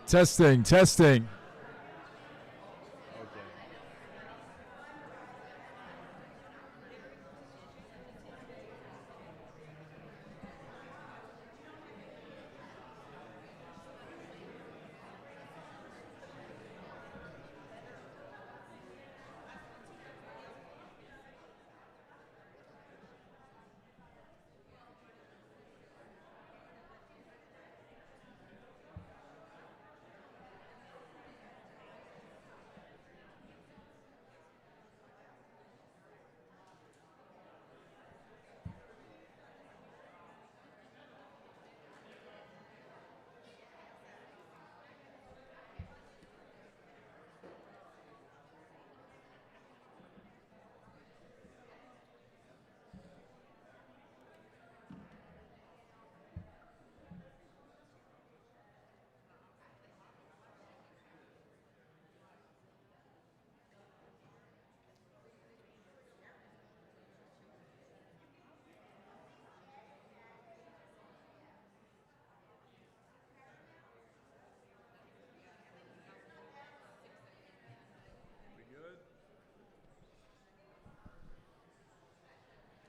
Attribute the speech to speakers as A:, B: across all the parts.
A: Testing, testing.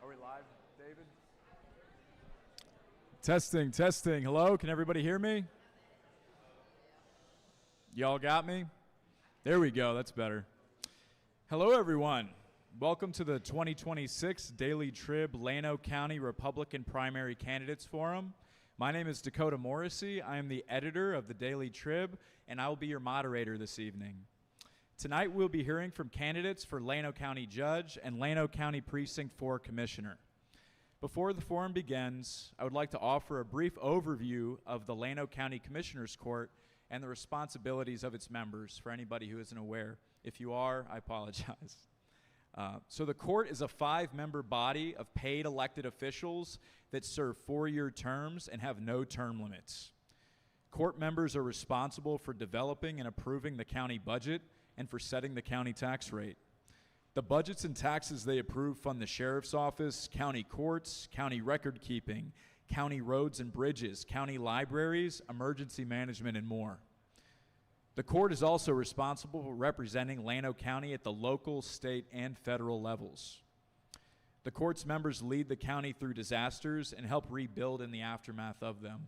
B: Are we live, David?
A: Testing, testing. Hello, can everybody hear me? Y'all got me? There we go, that's better. Hello, everyone. Welcome to the 2026 Daily Trib Llano County Republican Primary Candidates Forum. My name is Dakota Morrissey. I am the editor of the Daily Trib, and I will be your moderator this evening. Tonight, we'll be hearing from candidates for Llano County Judge and Llano County Precinct 4 Commissioner. Before the forum begins, I would like to offer a brief overview of the Llano County Commissioner's Court and the responsibilities of its members for anybody who isn't aware. If you are, I apologize. So the court is a 5-member body of paid elected officials that serve 4-year terms and have no term limits. Court members are responsible for developing and approving the county budget and for setting the county tax rate. The budgets and taxes they approve fund the sheriff's office, county courts, county record keeping, county roads and bridges, county libraries, emergency management, and more. The court is also responsible for representing Llano County at the local, state, and federal levels. The court's members lead the county through disasters and help rebuild in the aftermath of them.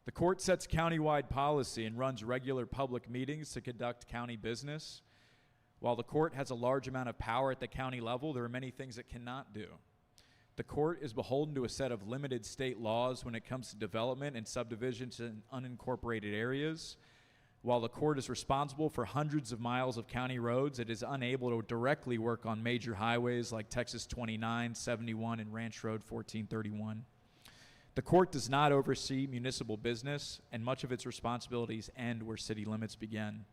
A: The court sets countywide policy and runs regular public meetings to conduct county business. While the court has a large amount of power at the county level, there are many things it cannot do. The court is beholden to a set of limited state laws when it comes to development and subdivisions in unincorporated areas. While the court is responsible for hundreds of miles of county roads, it is unable to directly work on major highways like Texas 29, 71, and Ranch Road 1431. The court does not oversee municipal business, and much of its responsibilities end where city limits begin.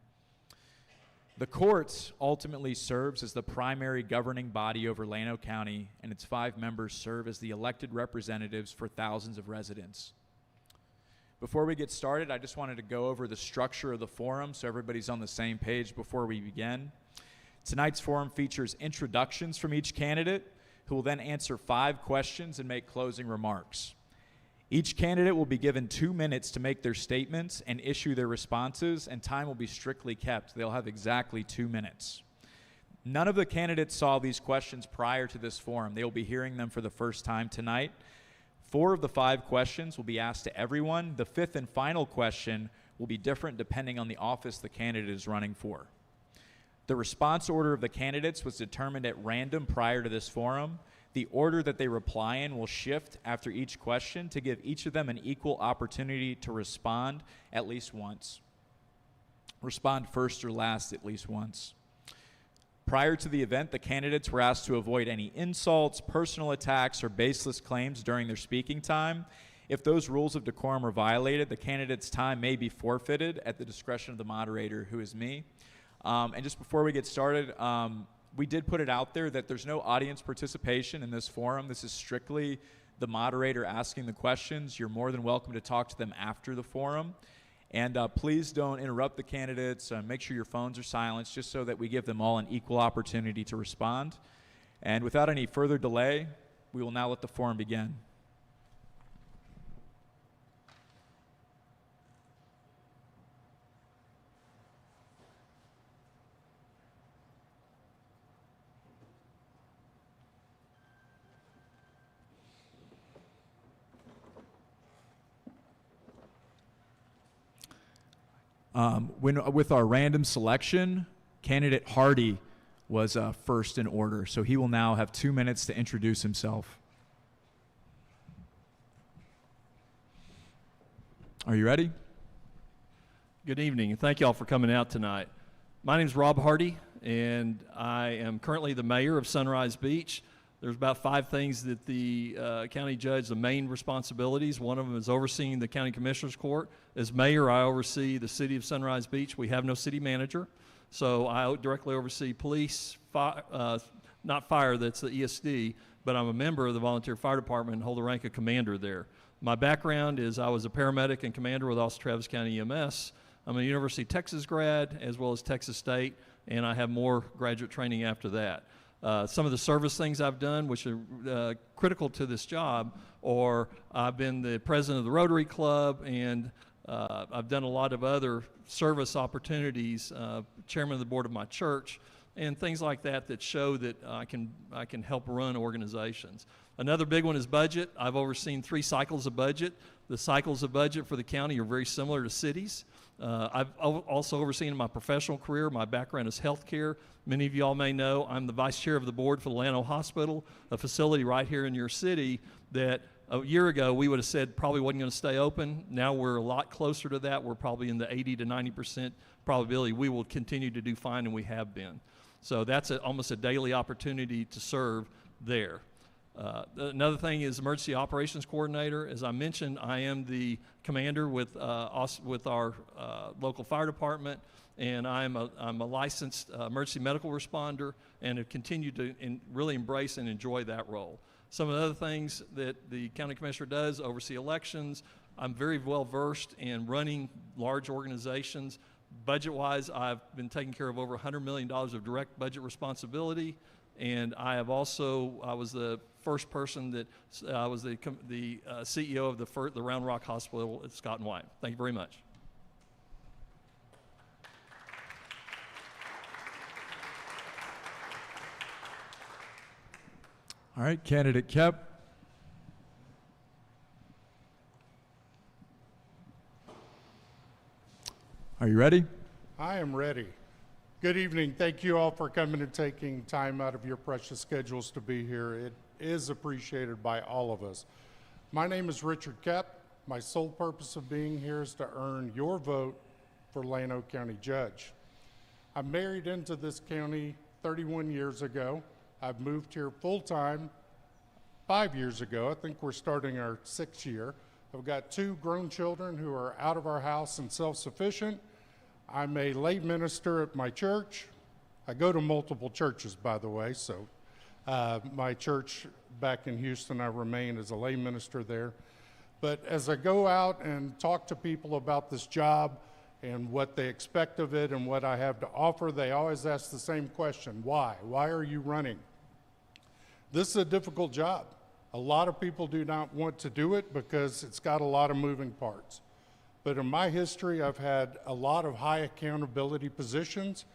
A: The court ultimately serves as the primary governing body over Llano County, and its 5 members serve as the elected representatives for thousands of residents. Before we get started, I just wanted to go over the structure of the forum so everybody's on the same page before we begin. Tonight's forum features introductions from each candidate, who will then answer 5 questions and make closing remarks. Each candidate will be given 2 minutes to make their statements and issue their responses, and time will be strictly kept. They'll have exactly 2 minutes. None of the candidates saw these questions prior to this forum. They will be hearing them for the first time tonight. 4 of the 5 questions will be asked to everyone. The 5th and final question will be different depending on the office the candidate is running for. The response order of the candidates was determined at random prior to this forum. The order that they reply in will shift after each question to give each of them an equal opportunity to respond at least once. Respond first or last at least once. Prior to the event, the candidates were asked to avoid any insults, personal attacks, or baseless claims during their speaking time. If those rules of decorum are violated, the candidate's time may be forfeited at the discretion of the moderator, who is me. And just before we get started, we did put it out there that there's no audience participation in this forum. This is strictly the moderator asking the questions. You're more than welcome to talk to them after the forum. And please don't interrupt the candidates. Make sure your phones are silenced just so that we give them all an equal opportunity to respond. And without any further delay, we will now let the forum begin. With our random selection, candidate Hardy was first in order, so he will now have 2 minutes to introduce himself. Are you ready?
C: Good evening, and thank you all for coming out tonight. My name is Rob Hardy, and I am currently the mayor of Sunrise Beach. There's about 5 things that the county judge, the main responsibilities. One of them is overseeing the county commissioner's court. As mayor, I oversee the city of Sunrise Beach. We have no city manager, so I directly oversee police, not fire, that's the ESD, but I'm a member of the volunteer fire department and hold the rank of commander there. My background is I was a paramedic and commander with Austin Travis County EMS. I'm a University of Texas grad as well as Texas State, and I have more graduate training after that. Some of the service things I've done, which are critical to this job, or I've been the president of the Rotary Club, and I've done a lot of other service opportunities, chairman of the board of my church, and things like that that show that I can help run organizations. Another big one is budget. I've overseen 3 cycles of budget. The cycles of budget for the county are very similar to cities. I've also overseen in my professional career. My background is healthcare. Many of you all may know I'm the vice chair of the board for the Llano Hospital, a facility right here in your city that a year ago we would have said probably wasn't going to stay open. Now we're a lot closer to that. We're probably in the 80 to 90% probability we will continue to do fine, and we have been. So that's almost a daily opportunity to serve there. Another thing is emergency operations coordinator. As I mentioned, I am the commander with our local fire department, and I'm a licensed emergency medical responder, and have continued to really embrace and enjoy that role. Some of the other things that the county commissioner does: oversee elections. I'm very well versed in running large organizations. Budget-wise, I've been taking care of over $100 million of direct budget responsibility. And I was the first person that I was the CEO of the Round Rock Hospital at Scott and White. Thank you very much.
A: All right, candidate Kepp. Are you ready?
D: I am ready. Good evening. Thank you all for coming and taking time out of your precious schedules to be here. It is appreciated by all of us. My name is Richard Kepp. My sole purpose of being here is to earn your vote for Llano County Judge. I married into this county 31 years ago. I've moved here full-time 5 years ago. I think we're starting our 6th year. I've got 2 grown children who are out of our house and self-sufficient. I'm a lay minister at my church. I go to multiple churches, by the way, so my church back in Houston, I remain as a lay minister there. But as I go out and talk to people about this job and what they expect of it and what I have to offer, they always ask the same question: why? Why are you running? This is a difficult job. A lot of people do not want to do it because it's got a lot of moving parts. But in my history, I've had a lot of high accountability positions.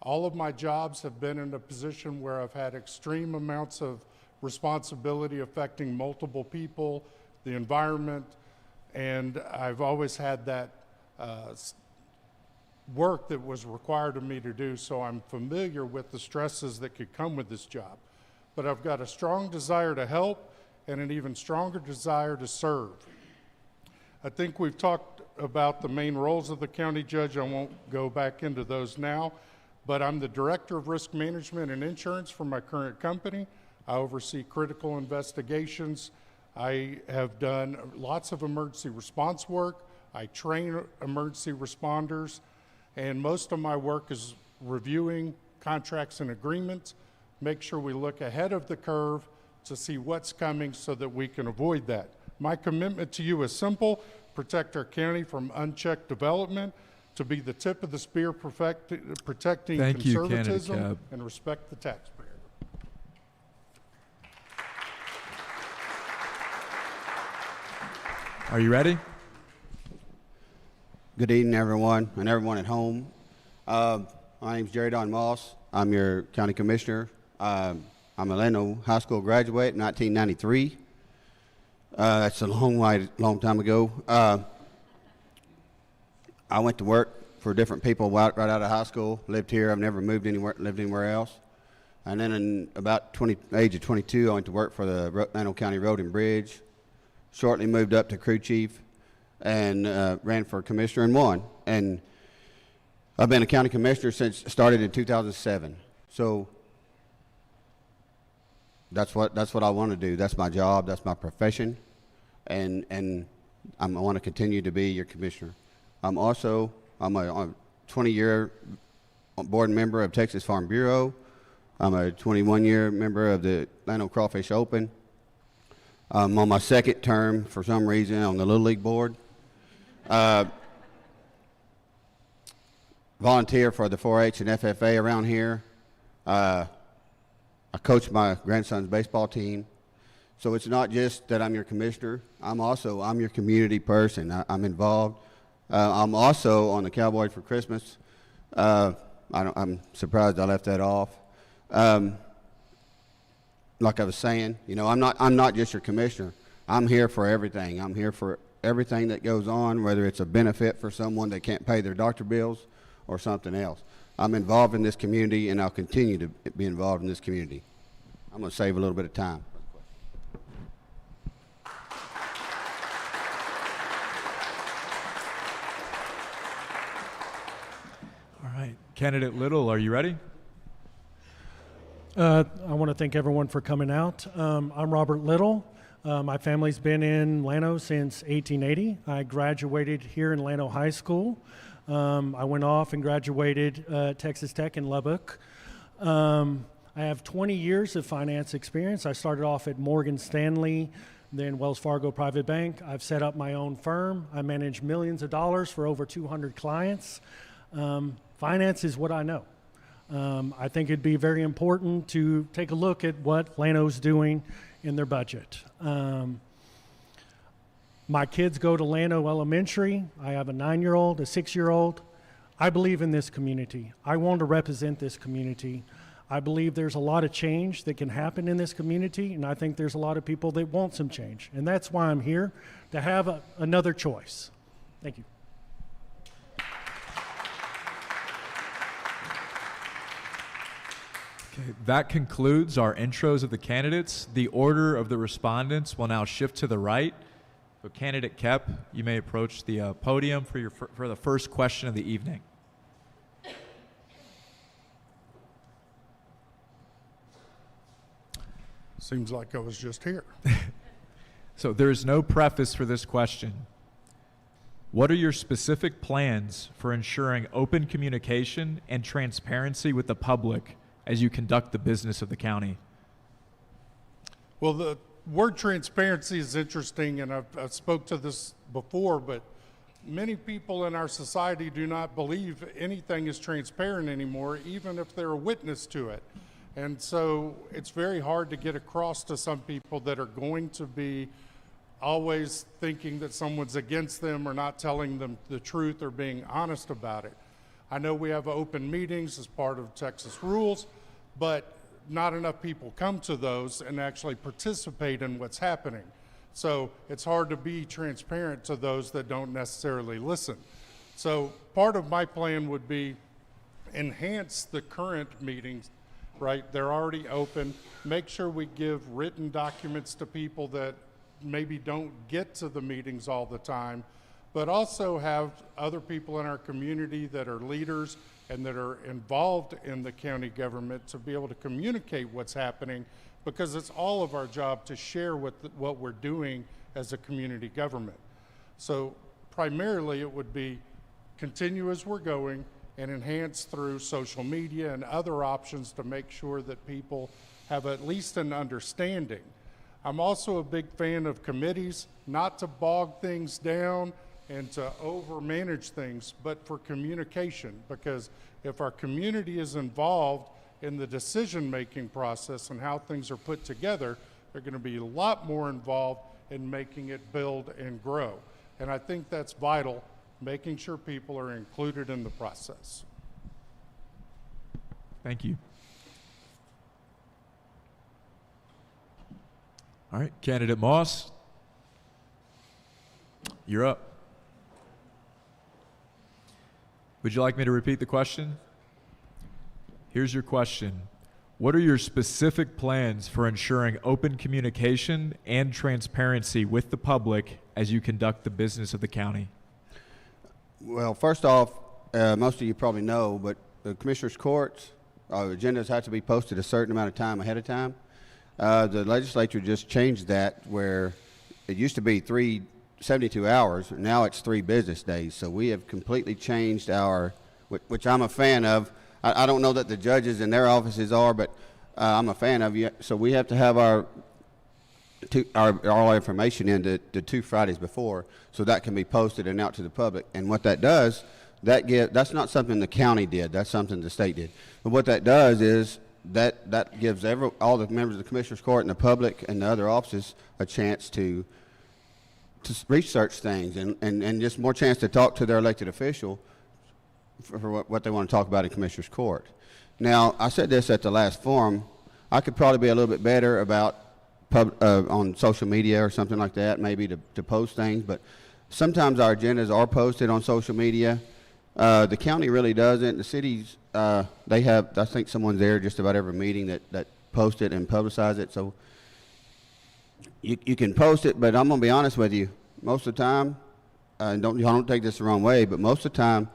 D: All of my jobs have been in a position where I've had extreme amounts of responsibility affecting multiple people, the environment, and I've always had that work that was required of me to do, so I'm familiar with the stresses that could come with this job. But I've got a strong desire to help and an even stronger desire to serve. I think we've talked about the main roles of the county judge. I won't go back into those now, but I'm the director of risk management and insurance for my current company. I oversee critical investigations. I have done lots of emergency response work. I train emergency responders, and most of my work is reviewing contracts and agreements, make sure we look ahead of the curve to see what's coming so that we can avoid that. My commitment to you is simple: protect our county from unchecked development, to be the tip of the spear protecting conservatism and respect the taxpayer.
A: Are you ready?
E: Good evening, everyone, and everyone at home. My name is Jerry Don Moss. I'm your county commissioner. I'm a Llano High School graduate in 1993. That's a long time ago. I went to work for different people right out of high school. Lived here. I've never lived anywhere else. And then in about age of 22, I went to work for the Llano County Road and Bridge. Shortly moved up to crew chief and ran for commissioner and won. And I've been a county commissioner since started in 2007. So that's what I want to do. That's my job. That's my profession. And I want to continue to be your commissioner. I'm a 20-year board member of Texas Farm Bureau. I'm a 21-year member of the Llano Crawfish Open. I'm on my second term for some reason on the Little League board. Volunteer for the 4-H and FFA around here. I coach my grandson's baseball team. So it's not just that I'm your commissioner. I'm your community person. I'm involved. I'm also on the Cowboy for Christmas. I'm surprised I left that off. Like I was saying, I'm not just your commissioner. I'm here for everything. I'm here for everything that goes on, whether it's a benefit for someone that can't pay their doctor bills or something else. I'm involved in this community, and I'll continue to be involved in this community. I'm going to save a little bit of time.
A: All right. Candidate Little, are you ready?
F: I want to thank everyone for coming out. I'm Robert Little. My family's been in Llano since 1880. I graduated here in Llano High School. I went off and graduated Texas Tech in Lubbock. I have 20 years of finance experience. I started off at Morgan Stanley, then Wells Fargo Private Bank. I've set up my own firm. I manage millions of dollars for over 200 clients. Finance is what I know. I think it'd be very important to take a look at what Llano's doing in their budget. My kids go to Llano Elementary. I have a 9-year-old, a 6-year-old. I believe in this community. I want to represent this community. I believe there's a lot of change that can happen in this community, and I think there's a lot of people that want some change. And that's why I'm here, to have another choice. Thank you.
A: Okay, that concludes our intros of the candidates. The order of the respondents will now shift to the right. So candidate Kepp, you may approach the podium for the first question of the evening.
D: Seems like I was just here.
A: So there is no preface for this question. What are your specific plans for ensuring open communication and transparency with the public as you conduct the business of the county?
D: Well, the word transparency is interesting, and I've spoke to this before, but many people in our society do not believe anything is transparent anymore, even if they're a witness to it. And so it's very hard to get across to some people that are going to be always thinking that someone's against them or not telling them the truth or being honest about it. I know we have open meetings as part of Texas rules, but not enough people come to those and actually participate in what's happening. So it's hard to be transparent to those that don't necessarily listen. So part of my plan would be enhance the current meetings, right? They're already open. Make sure we give written documents to people that maybe don't get to the meetings all the time, but also have other people in our community that are leaders and that are involved in the county government to be able to communicate what's happening, because it's all of our job to share what we're doing as a community government. So primarily it would be continue as we're going and enhance through social media and other options to make sure that people have at least an understanding. I'm also a big fan of committees, not to bog things down and to overmanage things, but for communication, because if our community is involved in the decision-making process and how things are put together, they're going to be a lot more involved in making it build and grow. And I think that's vital, making sure people are included in the process.
A: Thank you. All right, candidate Moss, you're up. Would you like me to repeat the question? Here's your question. What are your specific plans for ensuring open communication and transparency with the public as you conduct the business of the county?
E: Well, first off, most of you probably know, but the Commissioners Court, agendas have to be posted a certain amount of time ahead of time. The legislature just changed that where it used to be 72 hours, now it's 3 business days. So we have completely changed our, which I'm a fan of. I don't know that the judges in their offices are, but I'm a fan of you. So we have to have all our information in the 2 Fridays before, so that can be posted and out to the public. And what that does, that's not something the county did. That's something the state did. But what that does is that gives all the members of the Commissioners Court and the public and the other offices a chance to research things and just more chance to talk to their elected official for what they want to talk about in Commissioners Court. Now, I said this at the last forum. I could probably be a little bit better about on social media or something like that, maybe to post things, but sometimes our agendas are posted on social media. The county really doesn't. The cities, they have, I think someone's there just about every meeting that post it and publicize it. So you can post it, but I'm going to be honest with you. Most of the time, don't take this the wrong way, but most of the time,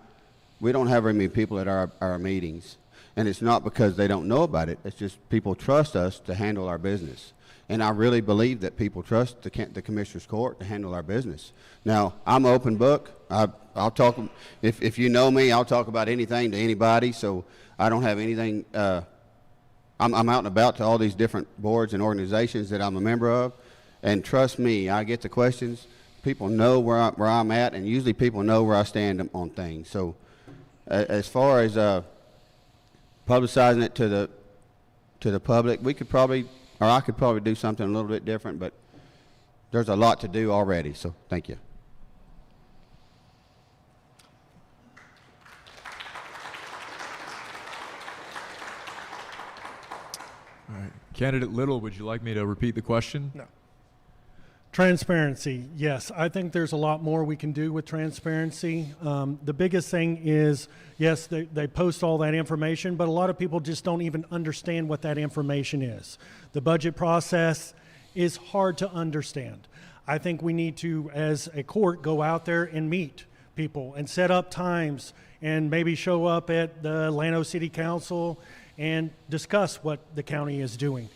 E: we don't have very many people at our meetings. And it's not because they don't know about it. It's just people trust us to handle our business. And I really believe that people trust the Commissioners Court to handle our business. Now, I'm an open book. I'll talk, if you know me, I'll talk about anything to anybody. So I don't have anything, I'm out and about to all these different boards and organizations that I'm a member of. And trust me, I get the questions. People know where I'm at, and usually people know where I stand on things. So as far as publicizing it to the public, we could probably, or I could probably do something a little bit different, but there's a lot to do already, so thank you.
A: All right. Candidate Little, would you like me to repeat the question?
F: No. Transparency, yes. I think there's a lot more we can do with transparency. The biggest thing is, yes, they post all that information, but a lot of people just don't even understand what that information is. The budget process is hard to understand. I think we need to, as a court, go out there and meet people and set up times and maybe show up at the Llano City Council and discuss what the county is doing.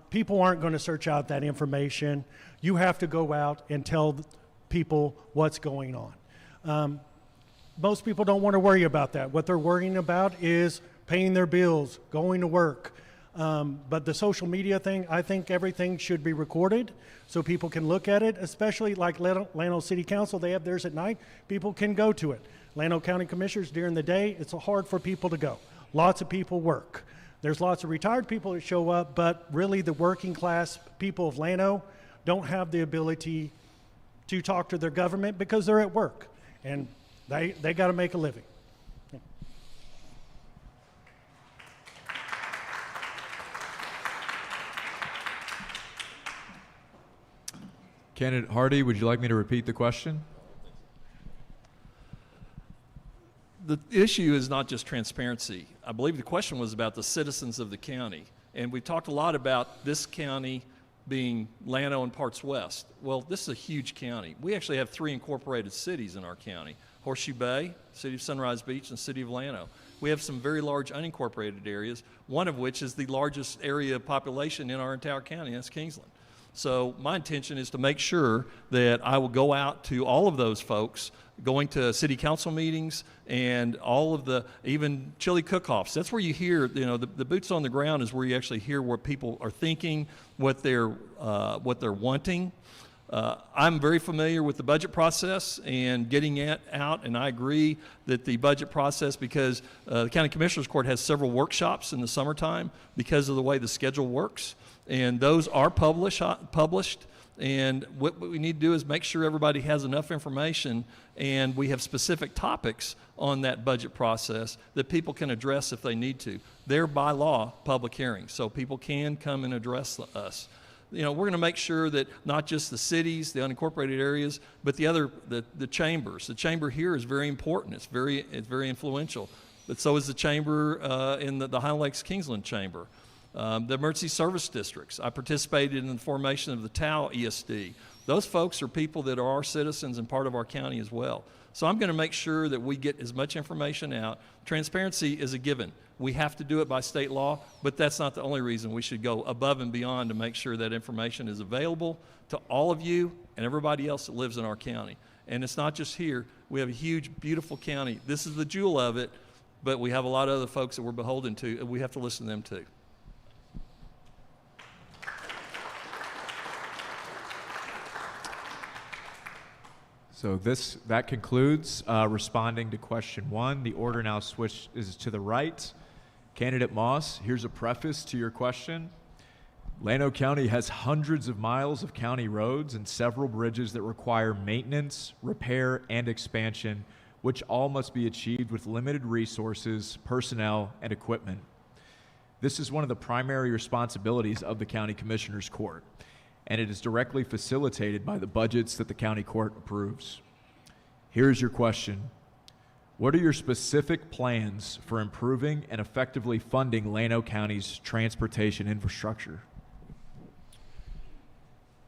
F: People aren't going to search out that information. You have to go out and tell people what's going on. Most people don't want to worry about that. What they're worrying about is paying their bills, going to work. But the social media thing, I think everything should be recorded so people can look at it, especially like Llano City Council. They have theirs at night. People can go to it. Llano County Commissioners, during the day, it's hard for people to go. Lots of people work. There's lots of retired people that show up, but really the working class people of Llano don't have the ability to talk to their government because they're at work, and they got to make a living.
A: Candidate Hardy, would you like me to repeat the question?
C: The issue is not just transparency. I believe the question was about the citizens of the county. And we've talked a lot about this county being Llano and parts west. Well, this is a huge county. We actually have 3 incorporated cities in our county: Horseshoe Bay, City of Sunrise Beach, and City of Llano. We have some very large unincorporated areas, one of which is the largest area of population in our entire county, and that's Kingsland. So my intention is to make sure that I will go out to all of those folks, going to city council meetings and all of the, even chili cook-offs. That's where you hear, the boots on the ground is where you actually hear what people are thinking, what they're wanting. I'm very familiar with the budget process and getting it out, and I agree that the budget process, because the County Commissioners Court has several workshops in the summertime because of the way the schedule works, and those are published. And what we need to do is make sure everybody has enough information, and we have specific topics on that budget process that people can address if they need to. They're by law public hearings, so people can come and address us. we're going to make sure that not just the cities, the unincorporated areas, but the chambers. The chamber here is very important. It's very influential. But so is the chamber in the Highland Lakes Kingsland Chamber. The emergency service districts. I participated in the formation of the TAO ESD. Those folks are people that are our citizens and part of our county as well. So I'm going to make sure that we get as much information out. Transparency is a given. We have to do it by state law, but that's not the only reason. We should go above and beyond to make sure that information is available to all of you and everybody else that lives in our county. And it's not just here. We have a huge, beautiful county. This is the jewel of it, but we have a lot of other folks that we're beholden to, and we have to listen to them too.
A: So that concludes responding to question 1. The order now switches to the right. Candidate Moss, here's a preface to your question. Llano County has hundreds of miles of county roads and several bridges that require maintenance, repair, and expansion, which all must be achieved with limited resources, personnel, and equipment. This is one of the primary responsibilities of the County Commissioners Court, and it is directly facilitated by the budgets that the county court approves. Here's your question. What are your specific plans for improving and effectively funding Llano County's transportation infrastructure?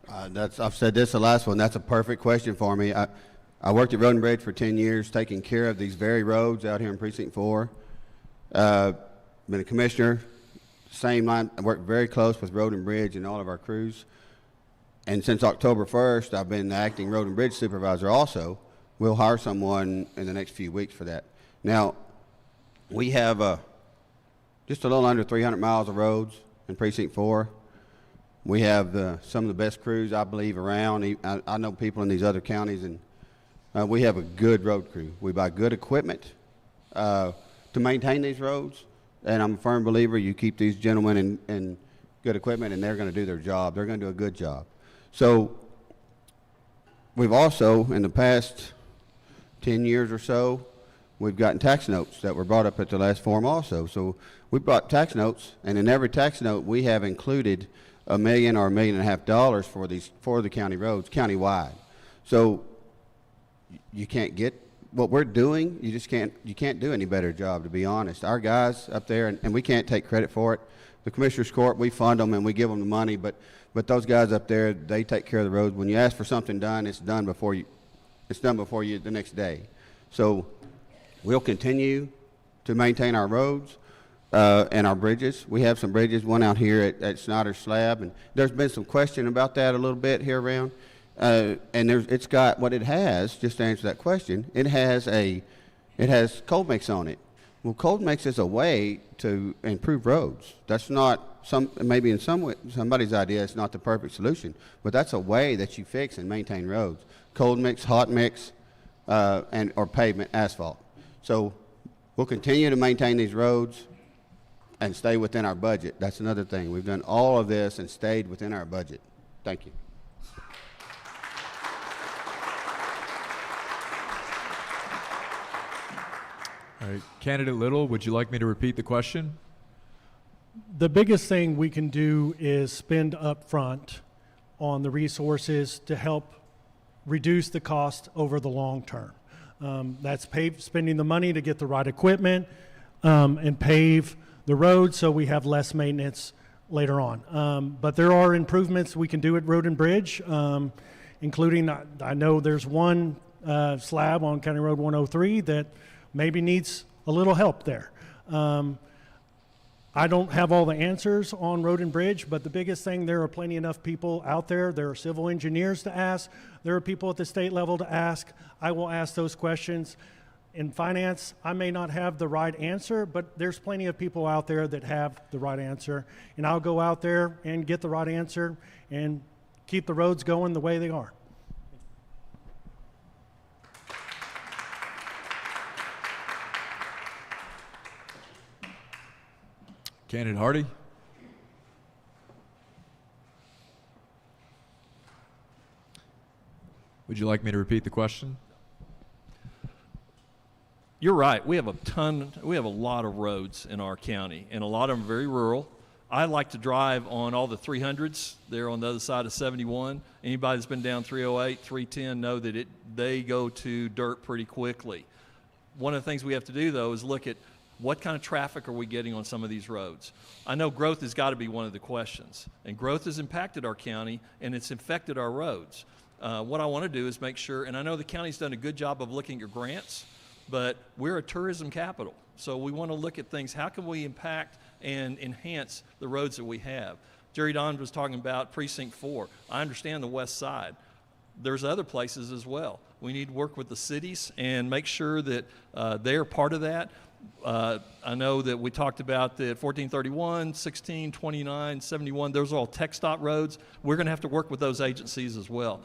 E: I've said this the last one. That's a perfect question for me. I worked at Road and Bridge for 10 years, taking care of these very roads out here in Precinct 4. Been a commissioner, same line. I worked very close with Road and Bridge and all of our crews. And since October 1st, I've been the acting road and bridge supervisor also. We'll hire someone in the next few weeks for that. Now, we have just a little under 300 miles of roads in Precinct 4. We have some of the best crews, I believe, around. I know people in these other counties, and we have a good road crew. We buy good equipment to maintain these roads, and I'm a firm believer you keep these gentlemen in good equipment, and they're going to do their job. They're going to do a good job. So we've also, in the past 10 years or so, we've gotten tax notes that were brought up at the last forum also. So we brought tax notes, and in every tax note we have included $1 million or $1.5 million for the county roads, countywide. So you can't get what we're doing. You can't do any better job, to be honest. Our guys up there, and we can't take credit for it. The Commissioners Court, we fund them and we give them the money, but those guys up there, they take care of the roads. When you ask for something done, it's done before you the next day. So we'll continue to maintain our roads and our bridges. We have some bridges, one out here at Snyder's Slab, and there's been some question about that a little bit here around. And it's got what it has, just to answer that question, it has cold mix on it. Well, cold mix is a way to improve roads. That's not maybe in some way, somebody's idea, it's not the perfect solution, but that's a way that you fix and maintain roads. Cold mix, hot mix, or pavement, asphalt. So we'll continue to maintain these roads and stay within our budget. That's another thing. We've done all of this and stayed within our budget. Thank you.
A: All right, Candidate Little, would you like me to repeat the question?
F: The biggest thing we can do is spend up front on the resources to help reduce the cost over the long term. That's spending the money to get the right equipment and pave the road so we have less maintenance later on. But there are improvements we can do at Road and Bridge, including, I know there's one slab on County Road 103 that maybe needs a little help there. I don't have all the answers on Road and Bridge, but the biggest thing, there are plenty enough people out there. There are civil engineers to ask. There are people at the state level to ask. I will ask those questions. In finance, I may not have the right answer, but there's plenty of people out there that have the right answer. And I'll go out there and get the right answer and keep the roads going the way they are.
A: Candidate Hardy. Would you like me to repeat the question?
C: You're right. We have a lot of roads in our county, and a lot of them very rural. I like to drive on all the 300s. They're on the other side of 71. Anybody that's been down 308, 310 know that they go to dirt pretty quickly. One of the things we have to do, though, is look at what kind of traffic are we getting on some of these roads. I know growth has got to be one of the questions, and growth has impacted our county, and it's affected our roads. What I want to do is make sure, and I know the county's done a good job of looking at grants, but we're a tourism capital, so we want to look at things. How can we impact and enhance the roads that we have? Jerry Don was talking about Precinct 4. I understand the west side. There's other places as well. We need to work with the cities and make sure that they're part of that. I know that we talked about the 1431, 16, 29, 71. Those are all tech stop roads. We're going to have to work with those agencies as well.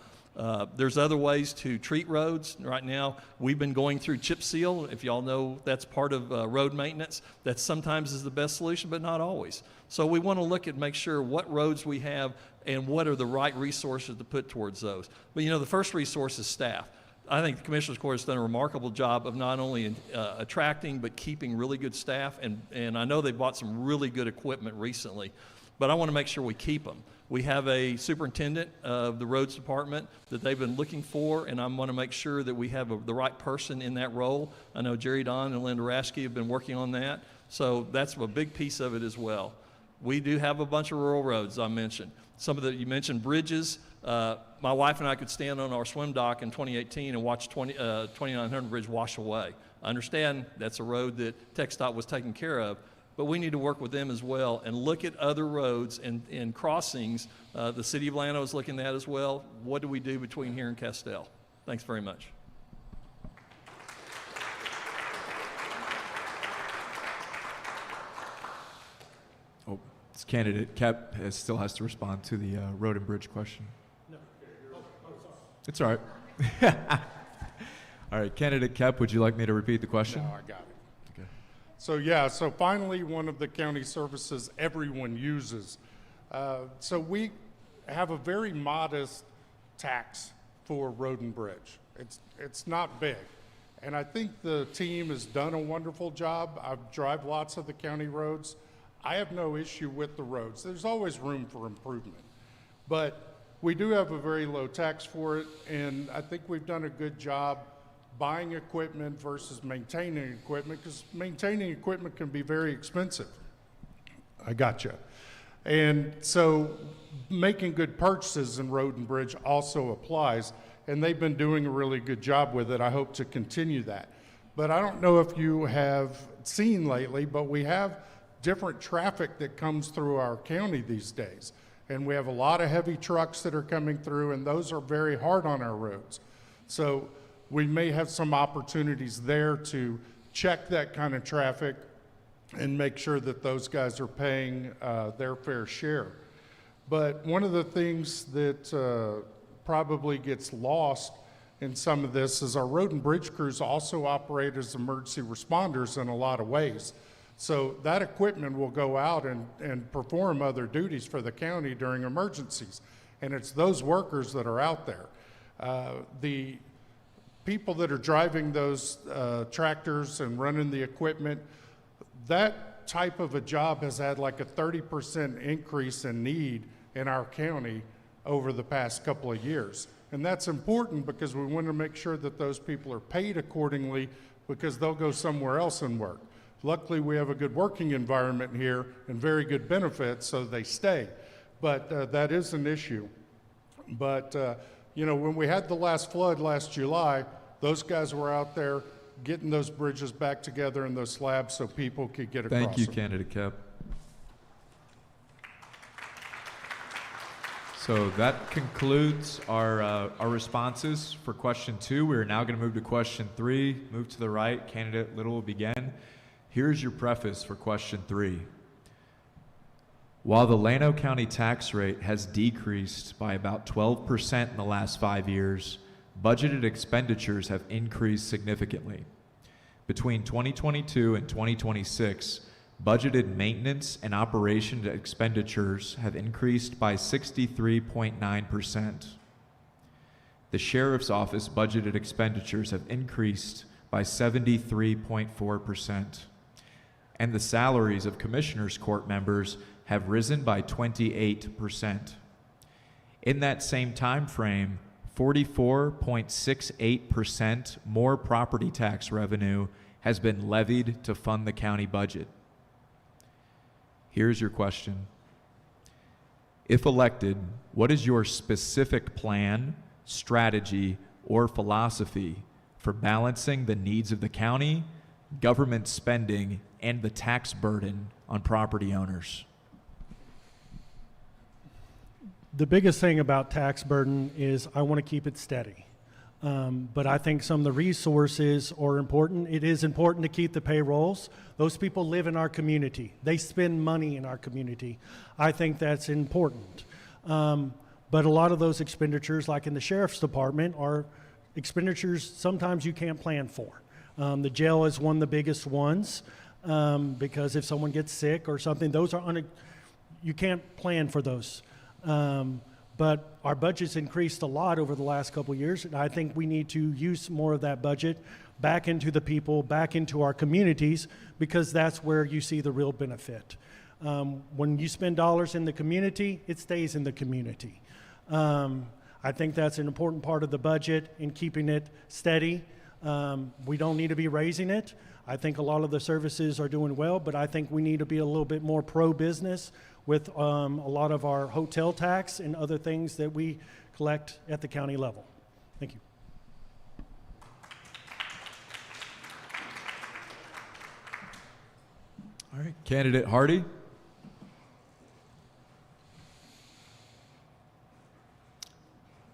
C: There's other ways to treat roads. Right now, we've been going through chip seal. If y'all know, that's part of road maintenance. That sometimes is the best solution, but not always. So we want to look at make sure what roads we have and what are the right resources to put towards those. But the first resource is staff. I think the Commissioners Court has done a remarkable job of not only attracting but keeping really good staff, and I know they bought some really good equipment recently, but I want to make sure we keep them. We have a superintendent of the roads department that they've been looking for, and I want to make sure that we have the right person in that role. I know Jerry Don and Linda Raschke have been working on that, so that's a big piece of it as well. We do have a bunch of rural roads I mentioned. You mentioned bridges. My wife and I could stand on our swim dock in 2018 and watch 2900 Bridge wash away. I understand that's a road that TxDOT was taking care of, but we need to work with them as well and look at other roads and crossings. The city of Llano is looking at that as well. What do we do between here and Castell? Thanks very much.
A: This candidate Kepp still has to respond to the road and bridge question. No. It's all right. All right, candidate Kepp, would you like me to repeat the question?
D: No, I got it. Okay. So finally, one of the county services everyone uses. So we have a very modest tax for road and bridge. It's not big. And I think the team has done a wonderful job. I drive lots of the county roads. I have no issue with the roads. There's always room for improvement. But we do have a very low tax for it, and I think we've done a good job buying equipment versus maintaining equipment, because maintaining equipment can be very expensive. I gotcha. And so making good purchases in road and bridge also applies, and they've been doing a really good job with it. I hope to continue that. But I don't know if you have seen lately, but we have different traffic that comes through our county these days. And we have a lot of heavy trucks that are coming through, and those are very hard on our roads. So we may have some opportunities there to check that kind of traffic and make sure that those guys are paying their fair share. But one of the things that probably gets lost in some of this is our road and bridge crews also operate as emergency responders in a lot of ways. So that equipment will go out and perform other duties for the county during emergencies. And it's those workers that are out there. The people that are driving those tractors and running the equipment, that type of a job has had like a 30% increase in need in our county over the past couple of years. And that's important because we want to make sure that those people are paid accordingly, because they'll go somewhere else and work. Luckily, we have a good working environment here and very good benefits, so they stay. But that is an issue. But, when we had the last flood last July, those guys were out there getting those bridges back together and those slabs so people could get across.
A: Thank you,
D: them.
A: candidate Kepp. So that concludes our responses for question 2. We are now going to move to question 3. Move to the right. Candidate Little will begin. Here's your preface for question 3. While the Llano County tax rate has decreased by about 12% in the last 5 years, budgeted expenditures have increased significantly. Between 2022 and 2026, budgeted maintenance and operation expenditures have increased by 63.9%. The Sheriff's Office budgeted expenditures have increased by 73.4%. And the salaries of Commissioners Court members have risen by 28%. In that same time frame, 44.68% more property tax revenue has been levied to fund the county budget. Here's your question. If elected, what is your specific plan, strategy, or philosophy for balancing the needs of the county, government spending, and the tax burden on property owners?
F: The biggest thing about tax burden is I want to keep it steady. But I think some of the resources are important. It is important to keep the payrolls. Those people live in our community. They spend money in our community. I think that's important. But a lot of those expenditures, like in the sheriff's department, are expenditures sometimes you can't plan for. The jail is one of the biggest ones because if someone gets sick or something, those are you can't plan for those. But our budget's increased a lot over the last couple of years, and I think we need to use more of that budget back into the people, back into our communities, because that's where you see the real benefit. When you spend dollars in the community, it stays in the community. I think that's an important part of the budget in keeping it steady. We don't need to be raising it. I think a lot of the services are doing well, but I think we need to be a little bit more pro-business with a lot of our hotel tax and other things that we collect at the county level. Thank you.
A: All right, Candidate Hardy.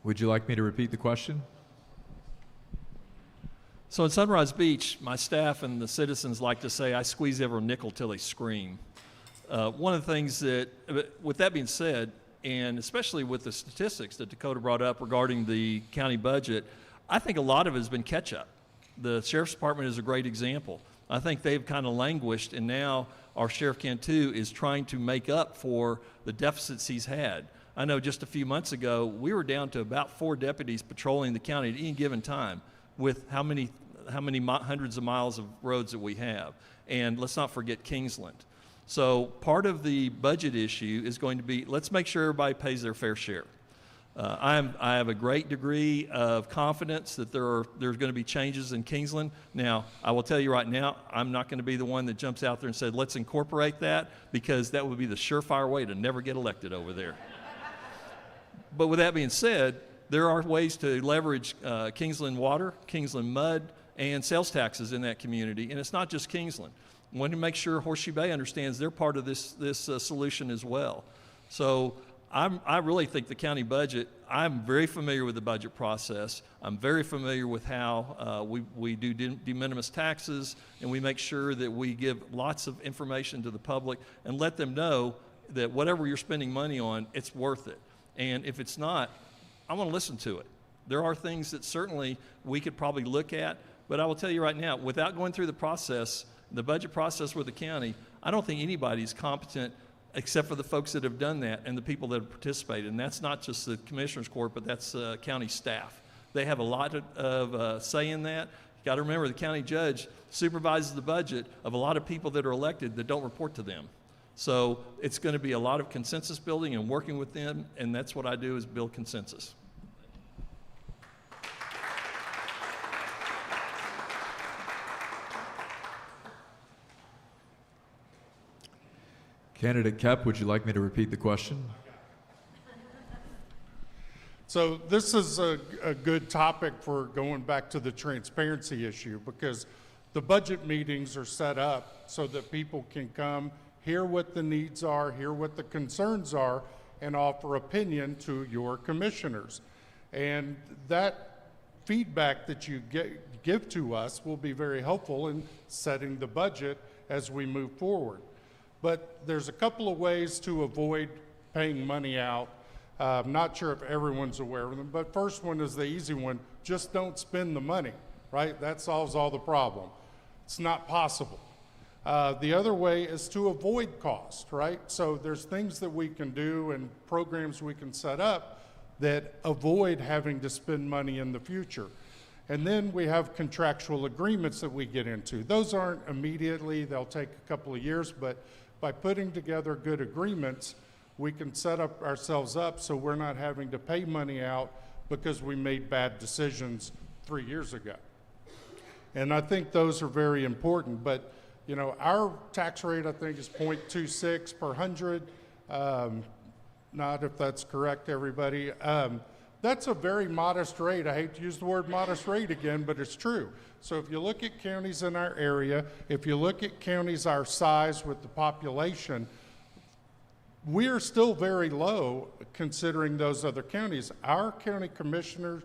A: Would you like me to repeat the question?
C: So in Sunrise Beach, my staff and the citizens like to say, I squeeze every nickel till they scream. One of the things that, with that being said, and especially with the statistics that Dakota brought up regarding the county budget, I think a lot of it has been catch-up. The Sheriff's Department is a great example. I think they've kind of languished, and now our Sheriff Cantu is trying to make up for the deficits he's had. I know just a few months ago, we were down to about 4 deputies patrolling the county at any given time with how many hundreds of miles of roads that we have. And let's not forget Kingsland. So part of the budget issue is going to be, let's make sure everybody pays their fair share. I have a great degree of confidence that there's going to be changes in Kingsland. Now, I will tell you right now, I'm not going to be the one that jumps out there and said, let's incorporate that, because that would be the surefire way to never get elected over there. But with that being said, there are ways to leverage Kingsland water, Kingsland mud, and sales taxes in that community. And it's not just Kingsland. We want to make sure Horseshoe Bay understands they're part of this solution as well. So I really think the county budget, I'm very familiar with the budget process. I'm very familiar with how we do de minimis taxes, and we make sure that we give lots of information to the public and let them know that whatever you're spending money on, it's worth it. And if it's not, I want to listen to it. There are things that certainly we could probably look at, but I will tell you right now, without going through the process, the budget process with the county, I don't think anybody's competent except for the folks that have done that and the people that have participated. And that's not just the Commissioners Court, but that's county staff. They have a lot of say in that. You got to remember, the county judge supervises the budget of a lot of people that are elected that don't report to them. So it's going to be a lot of consensus building and working with them, and that's what I do, is build consensus.
A: Candidate Kepp, would you like me to repeat the question?
D: So this is a good topic for going back to the transparency issue, because the budget meetings are set up so that people can come, hear what the needs are, hear what the concerns are, and offer opinion to your commissioners. And that feedback that you give to us will be very helpful in setting the budget as we move forward. But there's a couple of ways to avoid paying money out. I'm not sure if everyone's aware of them, but first one is the easy one. Just don't spend the money, right? That solves all the problem. It's not possible. The other way is to avoid cost, right? So there's things that we can do and programs we can set up that avoid having to spend money in the future. And then we have contractual agreements that we get into. Those aren't immediately, they'll take a couple of years, but by putting together good agreements, we can set up ourselves up so we're not having to pay money out because we made bad decisions 3 years ago. And I think those are very important. But, you know, our tax rate, I think, is 0.26 per 100. Not if that's correct, everybody. That's a very modest rate. I hate to use the word modest rate again, but it's true. So if you look at counties in our area, if you look at counties our size with the population, we are still very low considering those other counties. Our county commissioners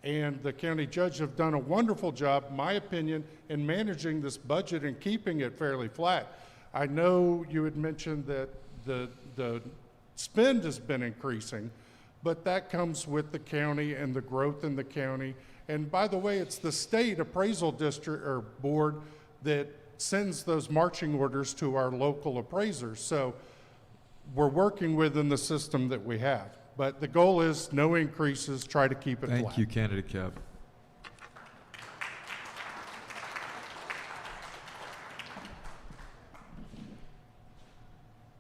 D: and the county judge have done a wonderful job, in my opinion, in managing this budget and keeping it fairly flat. I know you had mentioned that the spend has been increasing, but that comes with the county and the growth in the county. And by the way, it's the state appraisal district or board that sends those marching orders to our local appraisers. So we're working within the system that we have. But the goal is no increases, try to keep it flat.
A: Thank you, Candidate Kepp.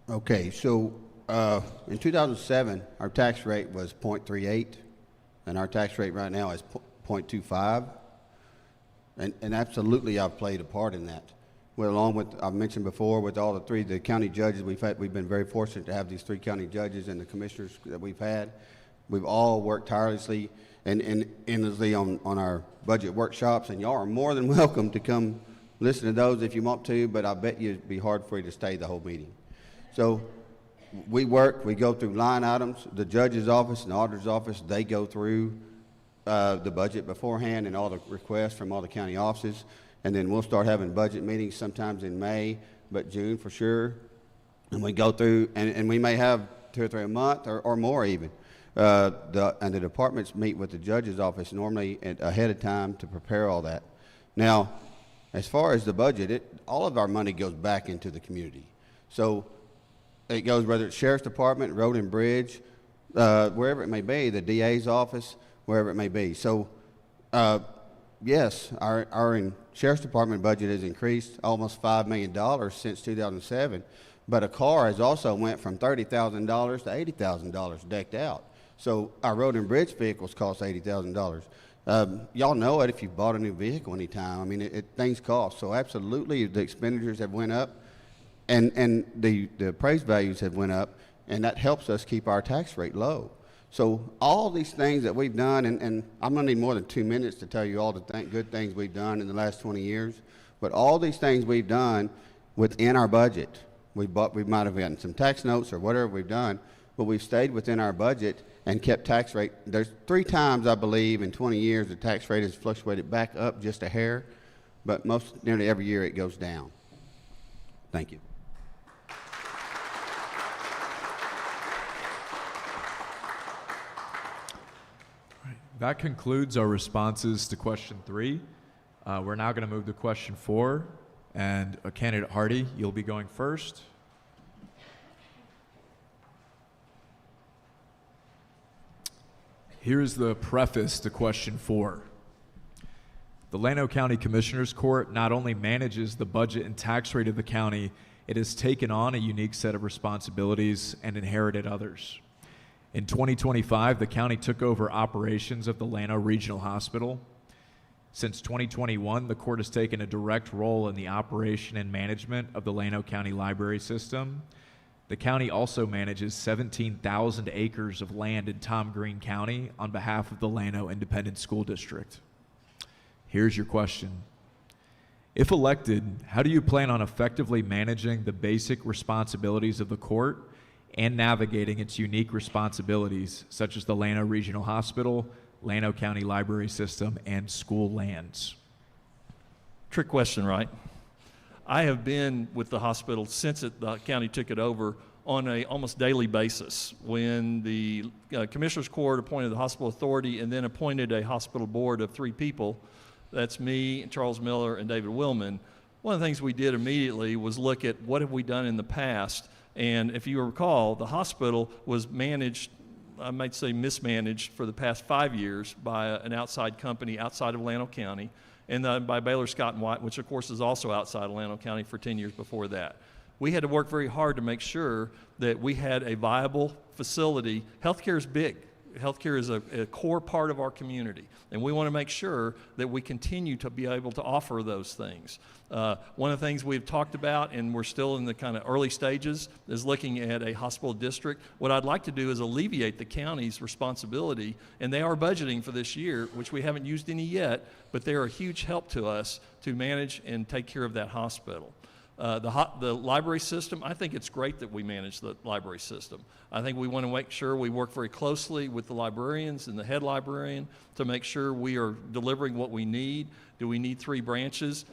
E: Okay, so in 2007, our tax rate was 0.38, and our tax rate right now is 0.25. And absolutely, I've played a part in that. Well, along with, I've mentioned before, with all the county judges we've been very fortunate to have these 3 county judges and the commissioners that we've had. We've all worked tirelessly and endlessly on our budget workshops, and y'all are more than welcome to come listen to those if you want to, but I bet you it'd be hard for you to stay the whole meeting. So we go through line items. The judge's office and the auditor's office, they go through the budget beforehand and all the requests from all the county offices. And then we'll start having budget meetings sometimes in May, but June for sure. And we go through, and we may have 2 or 3 a month or more even. And the departments meet with the judge's office normally ahead of time to prepare all that. Now, as far as the budget, all of our money goes back into the community. So it goes, whether it's Sheriff's Department, Road and Bridge, wherever it may be, the DA's office, wherever it may be. So, yes, our Sheriff's Department budget has increased almost $5 million since 2007, but a car has also went from $30,000 to $80,000 decked out. So our road and bridge vehicles cost $80,000. Y'all know it if you've bought a new vehicle anytime. I mean, things cost. So absolutely, the expenditures have went up, and the appraised values have went up, and that helps us keep our tax rate low. So all these things that we've done, and I'm going to need more than 2 minutes to tell you all the good things we've done in the last 20 years, but all these things we've done within our budget. We might have gotten some tax notes or whatever we've done, but we've stayed within our budget and kept tax rate. There's 3 times, I believe, in 20 years the tax rate has fluctuated back up just a hair, but nearly every year it goes down. Thank you.
A: That concludes our responses to question 3. We're now going to move to question 4. And Candidate Hardy, you'll be going first. Here is the preface to question 4. The Llano County Commissioners Court not only manages the budget and tax rate of the county, it has taken on a unique set of responsibilities and inherited others. In 2025, the county took over operations of the Llano Regional Hospital. Since 2021, the court has taken a direct role in the operation and management of the Llano County Library System. The county also manages 17,000 acres of land in Tom Green County on behalf of the Llano Independent School District. Here's your question. If elected, how do you plan on effectively managing the basic responsibilities of the court and navigating its unique responsibilities, such as the Llano Regional Hospital, Llano County Library System, and school lands?
C: Trick question, right? I have been with the hospital since the county took it over on a almost daily basis. When the Commissioners Court appointed the hospital authority and then appointed a hospital board of 3 people, that's me, Charles Miller, and David Willman, one of the things we did immediately was look at what have we done in the past. And if you recall, the hospital was managed, I might say mismanaged, for the past 5 years by an outside company outside of Llano County, and by Baylor Scott & White, which of course is also outside of Llano County for 10 years before that. we had to work very hard to make sure that we had a viable facility. Healthcare is big. Healthcare is a core part of our community, and we want to make sure that we continue to be able to offer those things. One of the things we've talked about, and we're still in the kind of early stages, is looking at a hospital district. What I'd like to do is alleviate the county's responsibility, and they are budgeting for this year, which we haven't used any yet, but they are a huge help to us to manage and take care of that hospital. The library system, I think it's great that we manage the library system. I think we want to make sure we work very closely with the librarians and the head librarian to make sure we are delivering what we need. Do we need 3 branches?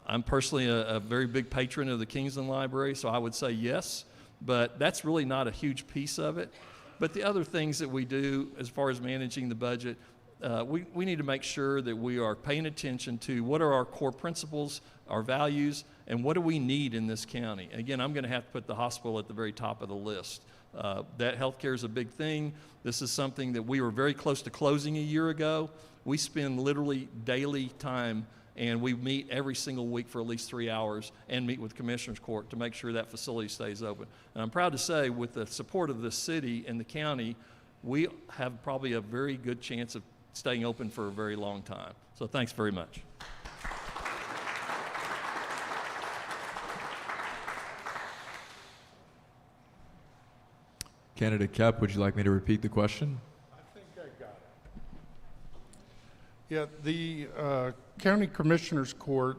C: I'm personally a very big patron of the Kingsland Library, so I would say yes, but that's really not a huge piece of it. But the other things that we do as far as managing the budget, we need to make sure that we are paying attention to what are our core principles, our values, and what do we need in this county. Again, I'm going to have to put the hospital at the very top of the list. That healthcare is a big thing. This is something that we were very close to closing a year ago. We spend literally daily time, and we meet every single week for at least 3 hours and meet with Commissioners Court to make sure that facility stays open. And I'm proud to say, with the support of the city and the county, we have probably a very good chance of staying open for a very long time. So thanks very much.
A: Candidate Kepp, would you like me to repeat the question?
D: I think I got it. Yeah, the County Commissioners Court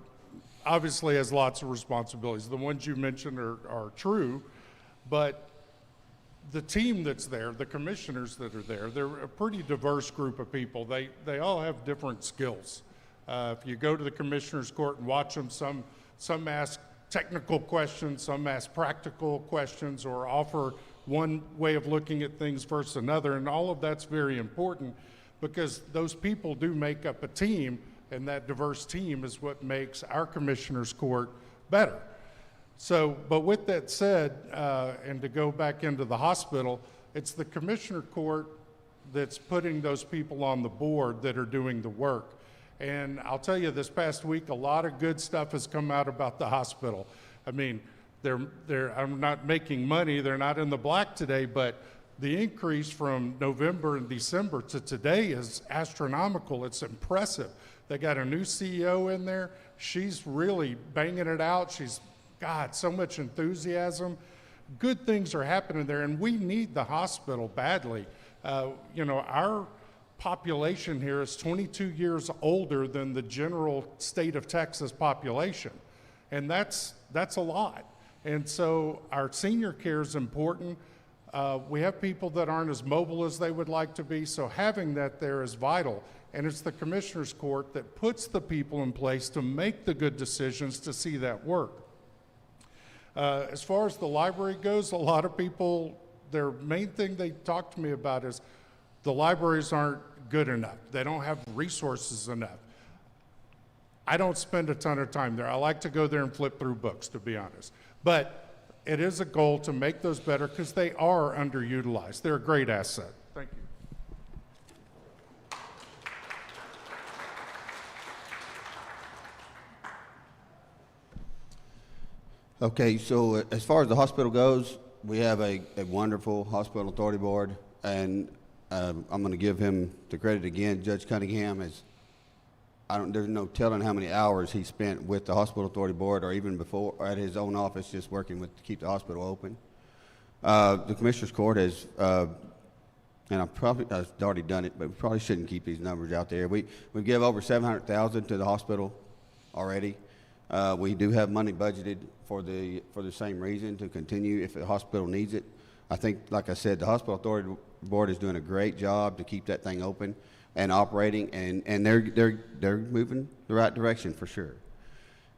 D: obviously has lots of responsibilities. The ones you mentioned are true, but the team that's there, the commissioners that are there, they're a pretty diverse group of people. They all have different skills. If you go to the Commissioners Court and watch them, some ask technical questions, some ask practical questions, or offer one way of looking at things versus another, and all of that's very important because those people do make up a team, and that diverse team is what makes our Commissioners Court better. So, but with that said, and to go back into the hospital, it's the Commissioner Court that's putting those people on the board that are doing the work. And I'll tell you, this past week, a lot of good stuff has come out about the hospital. I mean, I'm not making money, they're not in the black today, but the increase from November and December to today is astronomical. It's impressive. They got a new CEO in there. She's really banging it out. She's got so much enthusiasm. Good things are happening there, and we need the hospital badly. You know, our population here is 22 years older than the general state of Texas population, and that's a lot. And so our senior care is important. We have people that aren't as mobile as they would like to be, so having that there is vital. And it's the Commissioners Court that puts the people in place to make the good decisions to see that work. As far as the library goes, a lot of people, their main thing they talk to me about is the libraries aren't good enough. They don't have resources enough. I don't spend a ton of time there. I like to go there and flip through books, to be honest. But it is a goal to make those better because they are underutilized. They're a great asset. Thank you.
E: Okay, so as far as the hospital goes, we have a wonderful hospital authority board, and I'm going to give him the credit again. Judge Cunningham is, there's no telling how many hours he spent with the hospital authority board, or even before, or at his own office, just working to keep the hospital open. The Commissioners Court has, and I've already done it, but we probably shouldn't keep these numbers out there. We give over $700,000 to the hospital already. We do have money budgeted for the same reason, to continue if the hospital needs it. I think, like I said, the hospital authority board is doing a great job to keep that thing open and operating, and they're moving the right direction for sure.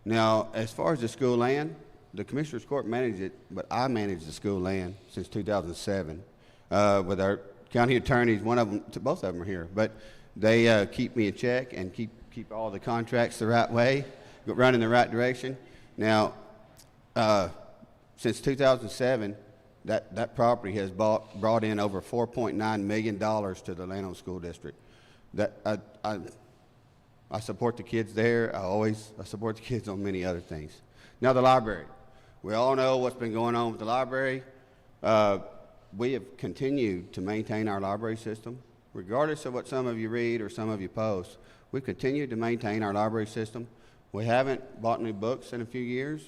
E: Now, as far as the school land, the Commissioners Court managed it, but I managed the school land since 2007 with our county attorneys. One of them, both of them are here, but they keep me in check and keep all the contracts the right way, run in the right direction. Now, since 2007, that property has brought in over $4.9 million to the Llano School District. That I support the kids there. I support the kids on many other things. Now the library. We all know what's been going on with the library. We have continued to maintain our library system. Regardless of what some of you read or some of you post, we've continued to maintain our library system. We haven't bought new books in a few years.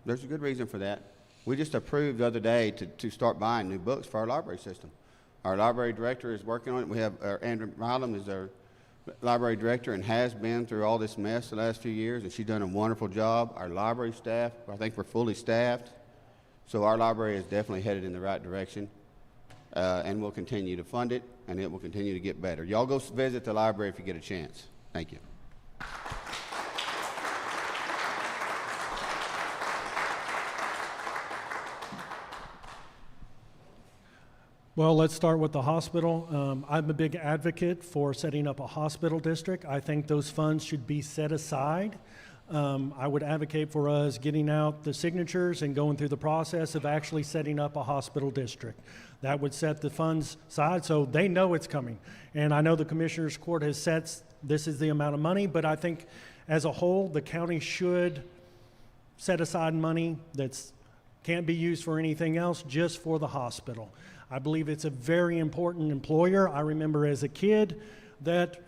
E: There's a good reason for that. We just approved the other day to start buying new books for our library system. Our library director is working on it. We have Andrew Milam is our library director and has been through all this mess the last few years, and she's done a wonderful job. Our library staff, I think we're fully staffed. So our library is definitely headed in the right direction, and we'll continue to fund it, and it will continue to get better. Y'all go visit the library if you get a chance. Thank you.
F: Well, let's start with the hospital. I'm a big advocate for setting up a hospital district. I think those funds should be set aside. I would advocate for us getting out the signatures and going through the process of actually setting up a hospital district. That would set the funds aside so they know it's coming. And I know the Commissioner's Court has set this is the amount of money, but I think as a whole, the county should set aside money that can't be used for anything else, just for the hospital. I believe it's a very important employer. I remember as a kid that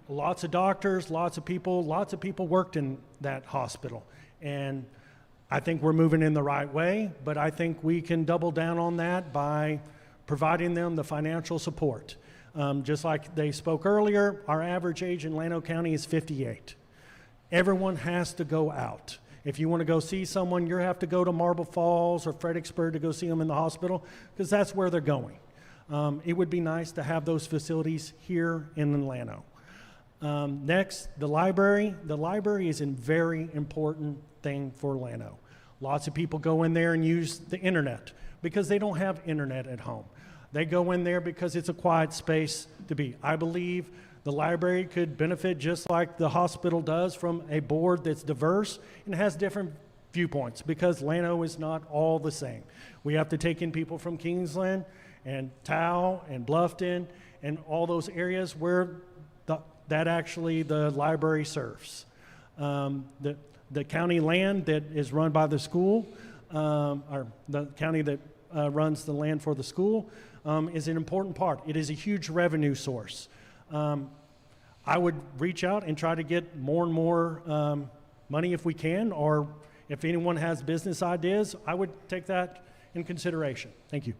F: lots of doctors, lots of people worked in that hospital. And I think we're moving in the right way, but I think we can double down on that by providing them the financial support. Just like they spoke earlier, our average age in Llano County is 58. Everyone has to go out. If you want to go see someone, you have to go to Marble Falls or Fredericksburg to go see them in the hospital, because that's where they're going. It would be nice to have those facilities here in Llano. Next, the library. The library is a very important thing for Llano. Lots of people go in there and use the internet because they don't have internet at home. They go in there because it's a quiet space to be. I believe the library could benefit just like the hospital does from a board that's diverse and has different viewpoints, because Llano is not all the same. We have to take in people from Kingsland and Tao and Bluffton and all those areas where that actually the library serves. The county land that is run by the school, or the county that runs the land for the school, is an important part. It is a huge revenue source. I would reach out and try to get more and more money if we can, or if anyone has business ideas, I would take that in consideration. Thank you.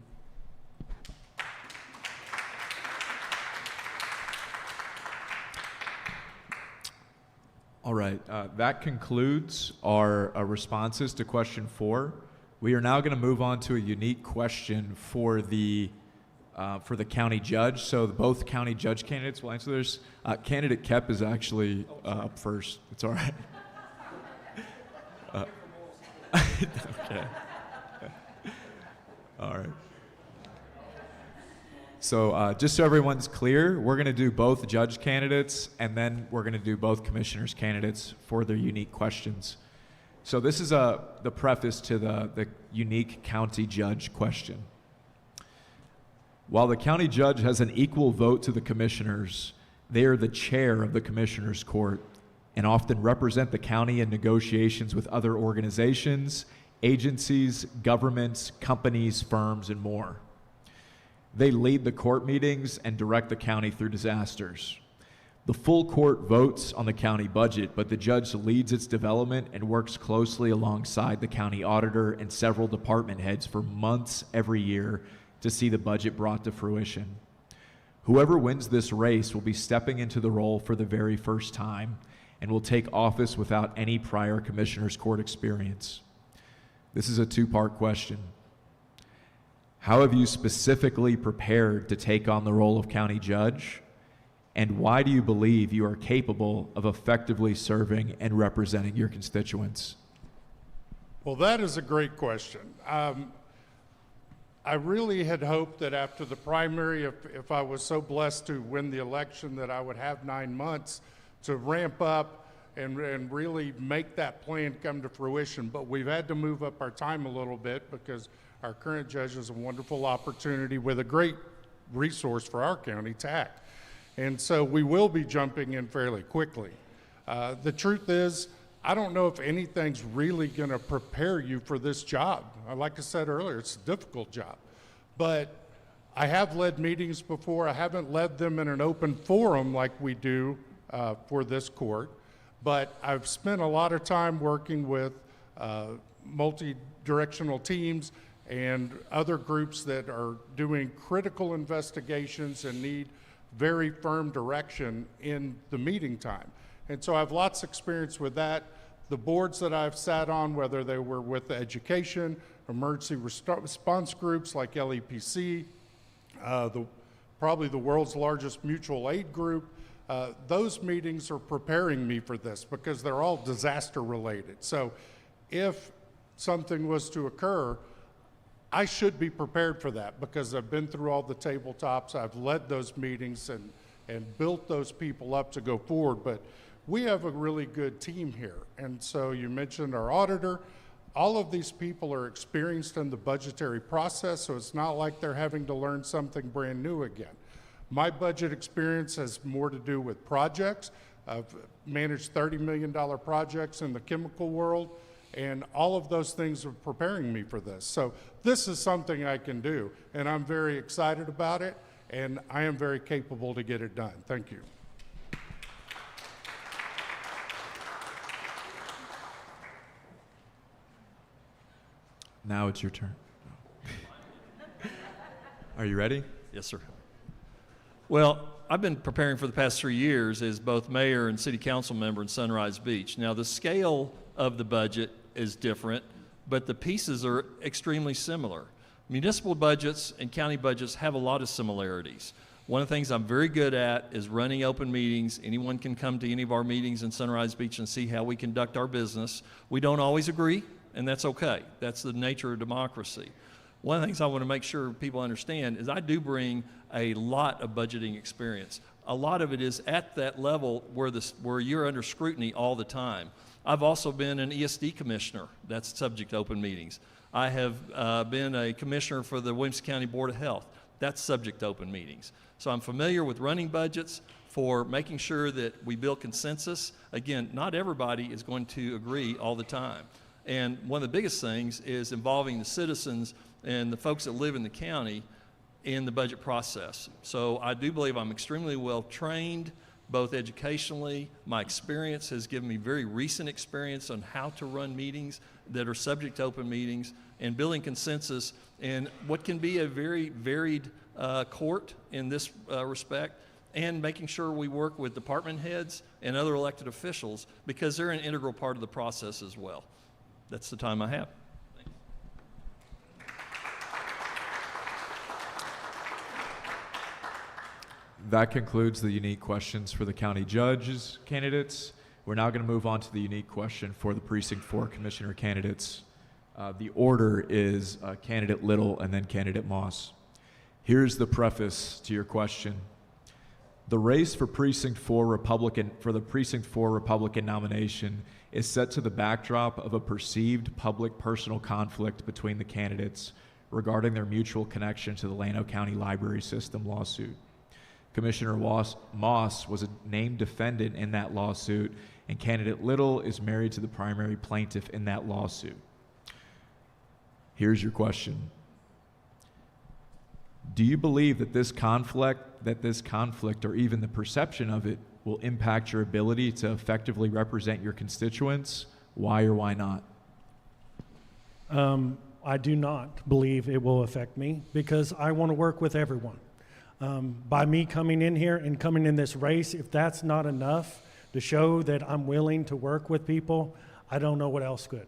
A: All right, that concludes our responses to question 4. We are now going to move on to a unique question for the county judge. So both county judge candidates will answer this. Candidate Kepp is actually up first. It's all right. Okay. All right. So just so everyone's clear, we're going to do both judge candidates, and then we're going to do both commissioners candidates for their unique questions. So this is the preface to the unique county judge question. While the county judge has an equal vote to the commissioners, they are the chair of the commissioners' court and often represent the county in negotiations with other organizations, agencies, governments, companies, firms, and more. They lead the court meetings and direct the county through disasters. The full court votes on the county budget, but the judge leads its development and works closely alongside the county auditor and several department heads for months every year to see the budget brought to fruition. Whoever wins this race will be stepping into the role for the very first time and will take office without any prior commissioner's court experience. This is a two-part question. How have you specifically prepared to take on the role of county judge? And why do you believe you are capable of effectively serving and representing your constituents?
D: Well, that is a great question. I really had hoped that after the primary, if I was so blessed to win the election, that I would have 9 months to ramp up and really make that plan come to fruition. But we've had to move up our time a little bit because our current judge is a wonderful opportunity with a great resource for our county to act. And so we will be jumping in fairly quickly. The truth is, I don't know if anything's really going to prepare you for this job. Like I said earlier, it's a difficult job. But I have led meetings before. I haven't led them in an open forum like we do for this court. But I've spent a lot of time working with multi-directional teams and other groups that are doing critical investigations and need very firm direction in the meeting time. And so I have lots of experience with that. The boards that I've sat on, whether they were with education, emergency response groups like LEPC, probably the world's largest mutual aid group, those meetings are preparing me for this because they're all disaster related. So if something was to occur, I should be prepared for that because I've been through all the tabletops, I've led those meetings and built those people up to go forward. But we have a really good team here. And so you mentioned our auditor. All of these people are experienced in the budgetary process, so it's not like they're having to learn something brand new again. My budget experience has more to do with projects. I've managed $30 million projects in the chemical world, and all of those things are preparing me for this. So this is something I can do, and I'm very excited about it, and I am very capable to get it done. Thank you.
B: Now it's your turn. Are you ready?
C: Yes, sir. Well, I've been preparing for the past 3 years as both mayor and city council member in Sunrise Beach. Now, the scale of the budget is different, but the pieces are extremely similar. Municipal budgets and county budgets have a lot of similarities. One of the things I'm very good at is running open meetings. Anyone can come to any of our meetings in Sunrise Beach and see how we conduct our business. We don't always agree, and that's okay. That's the nature of democracy. One of the things I want to make sure people understand is I do bring a lot of budgeting experience. A lot of it is at that level where you're under scrutiny all the time. I've also been an ESD commissioner. That's subject to open meetings. I have been a commissioner for the Williamson County Board of Health. That's subject to open meetings. So I'm familiar with running budgets, for making sure that we build consensus. Again, not everybody is going to agree all the time. And one of the biggest things is involving the citizens and the folks that live in the county in the budget process. So I do believe I'm extremely well trained, both educationally. My experience has given me very recent experience on how to run meetings that are subject to open meetings and building consensus in what can be a very varied court in this respect, and making sure we work with department heads and other elected officials because they're an integral part of the process as well. That's the time I have. Thanks.
B: That concludes the unique questions for the county judges candidates. We're now going to move on to the unique question for the Precinct 4 Commissioner candidates. The order is Candidate Little and then Candidate Moss. Here's the preface to your question. The race for the Precinct 4 Republican nomination is set to the backdrop of a perceived public personal conflict between the candidates regarding their mutual connection to the Llano County Library System lawsuit. Commissioner Moss was a named defendant in that lawsuit, and candidate Little is married to the primary plaintiff in that lawsuit. Here's your question. Do you believe that this conflict, or even the perception of it, will impact your ability to effectively represent your constituents? Why or why not?
F: I do not believe it will affect me because I want to work with everyone. By me coming in here and coming in this race, if that's not enough to show that I'm willing to work with people, I don't know what else could.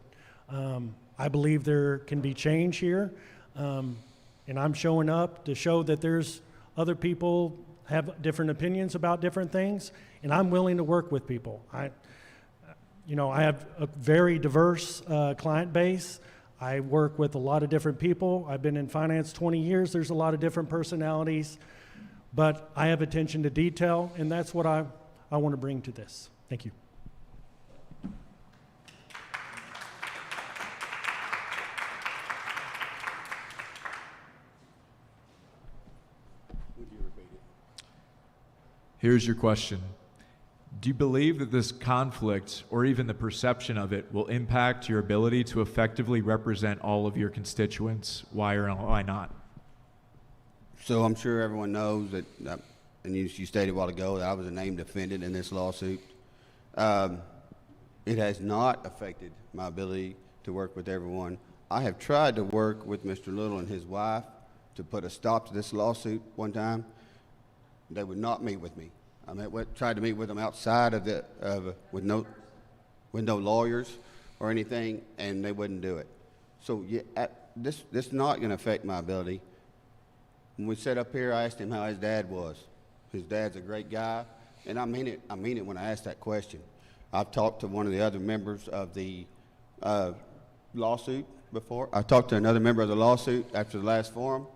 F: I believe there can be change here, and I'm showing up to show that there's other people have different opinions about different things, and I'm willing to work with people. I have a very diverse client base. I work with a lot of different people. I've been in finance 20 years. There's a lot of different personalities, but I have attention to detail, and that's what I want to bring to this. Thank you.
B: Here's your question. Do you believe that this conflict, or even the perception of it, will impact your ability to effectively represent all of your constituents? Why or why not?
E: So I'm sure everyone knows that, and you stated a while ago that I was a named defendant in this lawsuit. It has not affected my ability to work with everyone. I have tried to work with Mr. Little and his wife to put a stop to this lawsuit one time. They would not meet with me. Tried to meet with them outside of with no lawyers or anything, and they wouldn't do it. So yeah, this is not going to affect my ability. When we sat up here, I asked him how his dad was. His dad's a great guy, and I mean it. I mean it when I ask that question. I've talked to one of the other members of the lawsuit before. I talked to another member of the lawsuit after the last forum.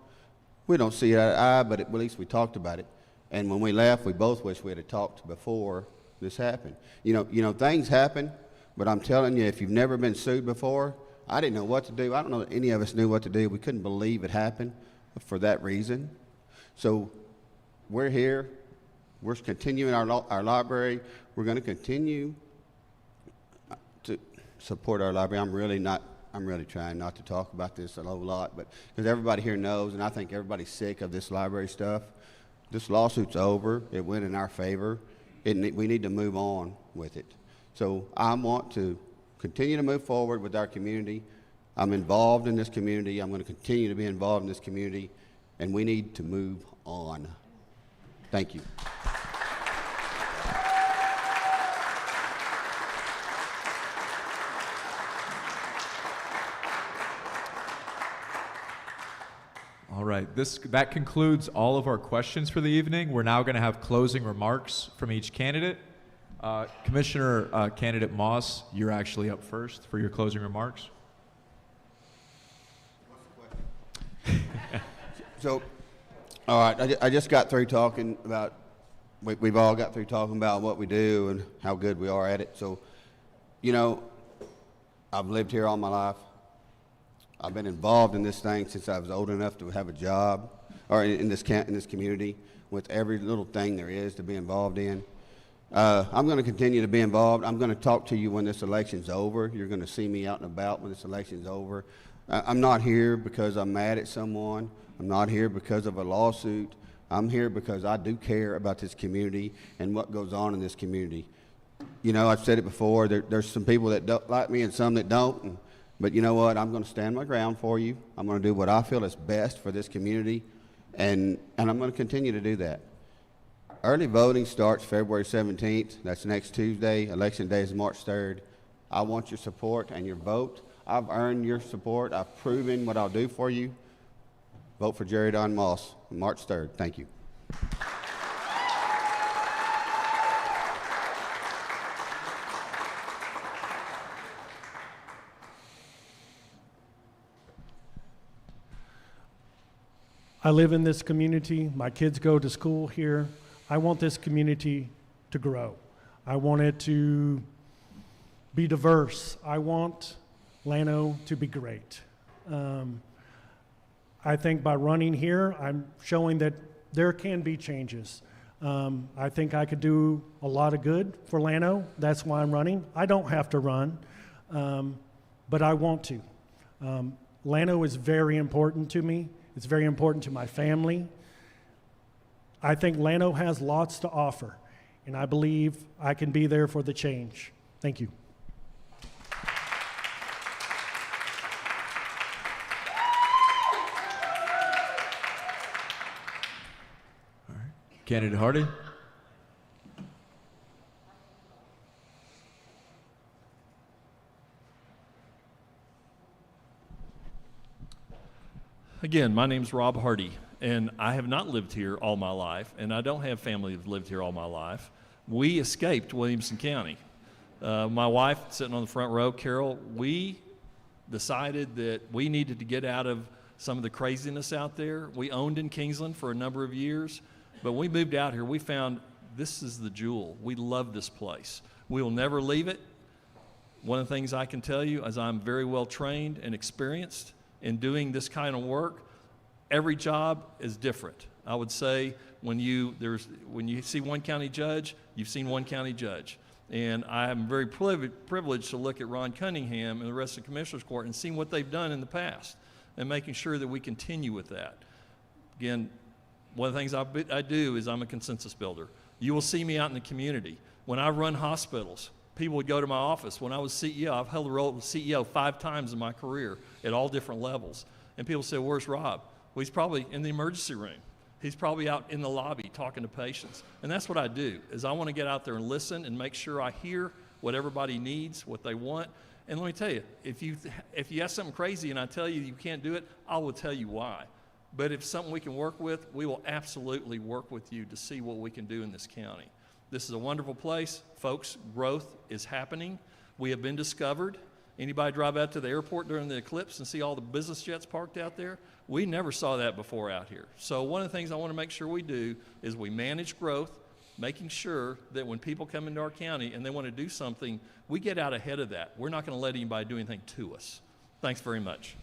E: We don't see eye to eye, but at least we talked about it. And when we left, we both wish we had talked before this happened. You know, things happen, but I'm telling you, if you've never been sued before, I didn't know what to do. I don't know that any of us knew what to do. We couldn't believe it happened for that reason. So we're here. We're continuing our library. We're going to continue to support our library. I'm really trying not to talk about this a whole lot, but because everybody here knows, and I think everybody's sick of this library stuff. This lawsuit's over. It went in our favor. We need to move on with it. So I want to continue to move forward with our community. I'm involved in this community. I'm going to continue to be involved in this community, and we need to move on. Thank you.
B: All right, that concludes all of our questions for the evening. We're now going to have closing remarks from each candidate. Commissioner Candidate Moss, you're actually up first for your closing remarks.
E: So, all right, I just got through talking about, we've all got through talking about what we do and how good we are at it. So, you know, I've lived here all my life. I've been involved in this thing since I was old enough to have a job, or in this community, with every little thing there is to be involved in. I'm going to continue to be involved. I'm going to talk to you when this election's over. You're going to see me out and about when this election's over. I'm not here because I'm mad at someone. I'm not here because of a lawsuit. I'm here because I do care about this community and what goes on in this community. You know, I've said it before, there's some people that don't like me and some that don't. But you know what? I'm going to stand my ground for you. I'm going to do what I feel is best for this community, and I'm going to continue to do that. Early voting starts February 17th. That's next Tuesday. Election day is March 3rd. I want your support and your vote. I've earned your support. I've proven what I'll do for you. Vote for Jerry Don Moss on March 3rd. Thank you.
F: I live in this community. My kids go to school here. I want this community to grow. I want it to be diverse. I want Llano to be great. I think by running here, I'm showing that there can be changes. I think I could do a lot of good for Llano. That's why I'm running. I don't have to run, but I want to. Llano is very important to me. It's very important to my family. I think Llano has lots to offer, and I believe I can be there for the change. Thank you.
B: All right. Candidate Hardy.
C: Again, my name's Rob Hardy, and I have not lived here all my life, and I don't have family that lived here all my life. We escaped Williamson County. My wife, sitting on the front row, Carol, we decided that we needed to get out of some of the craziness out there. We owned in Kingsland for a number of years, but when we moved out here, we found this is the jewel. We love this place. We will never leave it. One of the things I can tell you is I'm very well trained and experienced in doing this kind of work. Every job is different. I would say When you see one county judge, you've seen one county judge. And I am very privileged to look at Ron Cunningham and the rest of the Commissioners Court and see what they've done in the past and making sure that we continue with that. Again, one of the things I do is I'm a consensus builder. You will see me out in the community. When I run hospitals, people would go to my office. When I was CEO, I've held the role of CEO 5 times in my career at all different levels. And people say, where's Rob? Well, he's probably in the emergency room. He's probably out in the lobby talking to patients. And that's what I do, is I want to get out there and listen and make sure I hear what everybody needs, what they want. And let me tell you, if you have something crazy and I tell you you can't do it, I will tell you why. But if it's something we can work with, we will absolutely work with you to see what we can do in this county. This is a wonderful place. Folks, growth is happening. We have been discovered. Anybody drive out to the airport during the eclipse and see all the business jets parked out there? We never saw that before out here. So one of the things I want to make sure we do is we manage growth, making sure that when people come into our county and they want to do something, we get out ahead of that. We're not going to let anybody do anything to us. Thanks very much.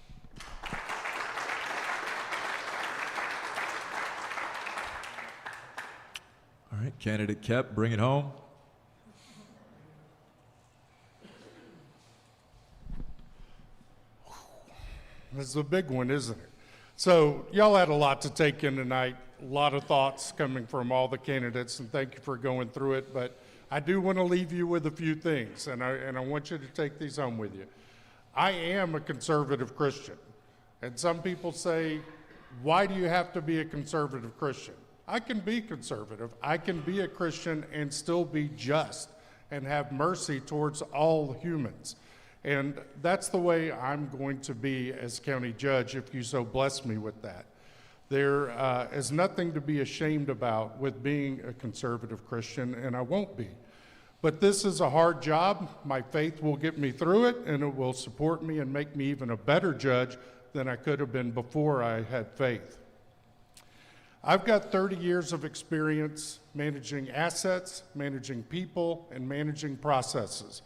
B: All right, candidate Kepp, bring it home.
D: This is a big one, isn't it? So y'all had a lot to take in tonight, a lot of thoughts coming from all the candidates, and thank you for going through it. But I do want to leave you with a few things, and I want you to take these home with you. I am a conservative Christian, and some people say, why do you have to be a conservative Christian? I can be conservative. I can be a Christian and still be just and have mercy towards all humans. And that's the way I'm going to be as county judge, if you so bless me with that. There is nothing to be ashamed about with being a conservative Christian, and I won't be. But this is a hard job. My faith will get me through it, and it will support me and make me even a better judge than I could have been before I had faith. I've got 30 years of experience managing assets, managing people, and managing processes.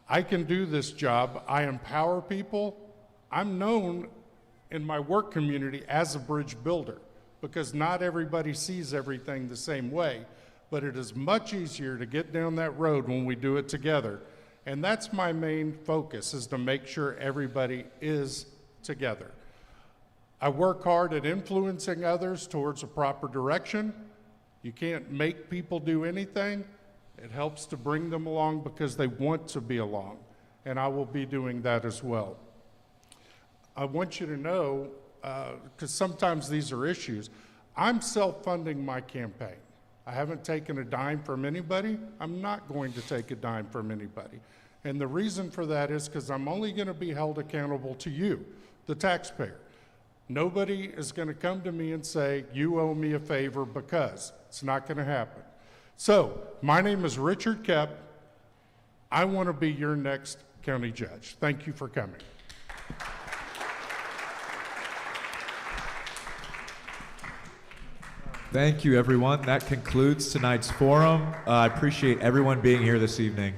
D: I can do this job. I empower people. I'm known in my work community as a bridge builder because not everybody sees everything the same way, but it is much easier to get down that road when we do it together. And that's my main focus, is to make sure everybody is together. I work hard at influencing others towards a proper direction. You can't make people do anything. It helps to bring them along because they want to be along, and I will be doing that as well. I want you to know, because sometimes these are issues, I'm self-funding my campaign. I haven't taken a dime from anybody. I'm not going to take a dime from anybody. And the reason for that is because I'm only going to be held accountable to you, the taxpayer. Nobody is going to come to me and say, you owe me a favor, because it's not going to happen. So, my name is Richard Kepp. I want to be your next county judge. Thank you for coming.
B: Thank you, everyone. That concludes tonight's forum. I appreciate everyone being here this evening.